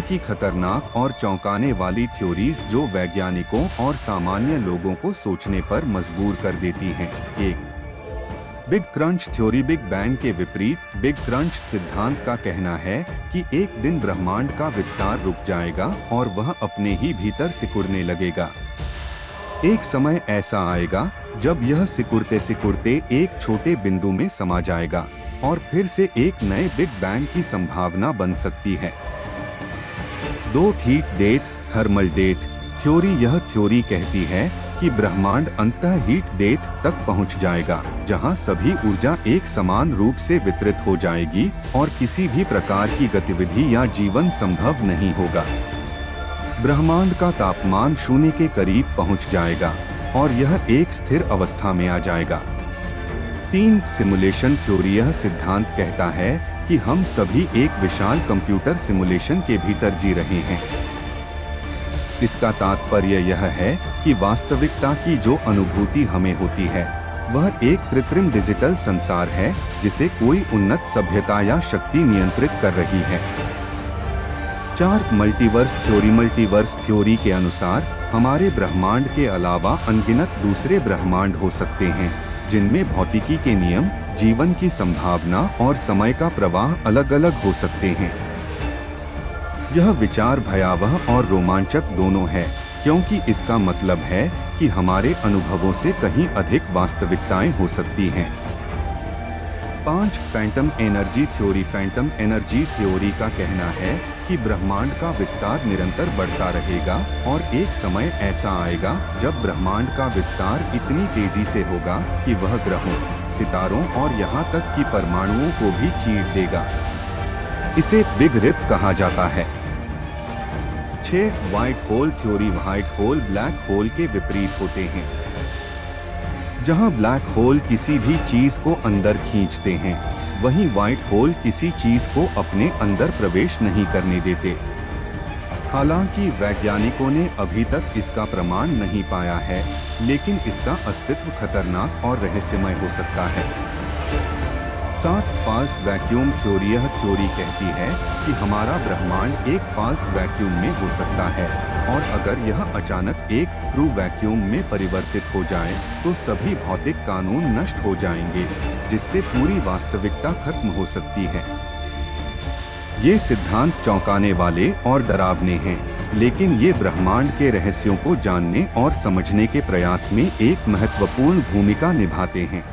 की खतरनाक और चौंकाने वाली थ्योरीज जो वैज्ञानिकों और सामान्य लोगों को सोचने पर मजबूर कर देती हैं। एक big crunch theory. Big bang के विपरीत बिग क्रंच सिद्धांत का कहना है कि एक दिन ब्रह्मांड का विस्तार रुक जाएगा और वह अपने ही भीतर सिकुड़ने लगेगा। एक समय ऐसा आएगा जब यह सिकुड़ते सिकुड़ते एक छोटे बिंदु में समा जाएगा और फिर से एक नए बिग बैंग की संभावना बन सकती है। दो heat death thermal death theory. यह थ्योरी कहती है कि ब्रह्मांड अंततः हीट डेथ तक पहुंच जाएगा, जहां सभी ऊर्जा एक समान रूप से वितरित हो जाएगी और किसी भी प्रकार की गतिविधि या जीवन संभव नहीं होगा। ब्रह्मांड का तापमान शून्य के करीब पहुंच जाएगा और यह एक स्थिर अवस्था में आ जाएगा। तीन सिमुलेशन थ्योरी। यह सिद्धांत कहता है कि हम सभी एक विशाल कंप्यूटर सिमुलेशन के भीतर जी रहे हैं। इसका तात्पर्य यह है कि वास्तविकता की जो अनुभूति हमें होती है वह एक कृत्रिम डिजिटल संसार है जिसे कोई उन्नत सभ्यता या शक्ति नियंत्रित कर रही है। चार मल्टीवर्स थ्योरी। मल्टीवर्स थ्योरी के अनुसार हमारे ब्रह्मांड के अलावा अनगिनत दूसरे ब्रह्मांड हो सकते हैं जिनमें भौतिकी के नियम, जीवन की संभावना और समय का प्रवाह अलग अलग हो सकते हैं। यह विचार भयावह और रोमांचक दोनों है क्योंकि इसका मतलब है कि हमारे अनुभवों से कहीं अधिक वास्तविकताएं हो सकती हैं। 5 Phantom energy theory. Phantom energy theory का कहना है कि ब्रह्मांड का विस्तार निरंतर बढ़ता रहेगा और एक समय ऐसा आएगा जब ब्रह्मांड का विस्तार इतनी तेजी से होगा कि वह ग्रहों, सितारों और यहाँ तक कि परमाणुओं को भी चीर देगा। इसे बिग रिप कहा जाता है। 6 white hole theory. White hole black hole के विपरीत होते हैं। जहां ब्लैक होल किसी भी चीज को अंदर खींचते हैं, वहीं व्हाइट होल किसी चीज को अपने अंदर प्रवेश नहीं करने देते। हालांकि वैज्ञानिकों ने अभी तक इसका प्रमाण नहीं पाया है, लेकिन इसका अस्तित्व खतरनाक और रहस्यमय हो सकता है। 7 फॉल्स वैक्यूम थ्योरी। यह थ्योरी कहती है कि हमारा ब्रह्मांड एक फॉल्स वैक्यूम में हो सकता है और अगर यह अचानक एक ट्रू वैक्यूम में परिवर्तित हो जाए तो सभी भौतिक कानून नष्ट हो जाएंगे, जिससे पूरी वास्तविकता खत्म हो सकती है। ये सिद्धांत चौंकाने वाले और डरावने हैं, लेकिन ये ब्रह्मांड के रहस्यों को जानने और समझने के प्रयास में एक महत्वपूर्ण भूमिका निभाते हैं।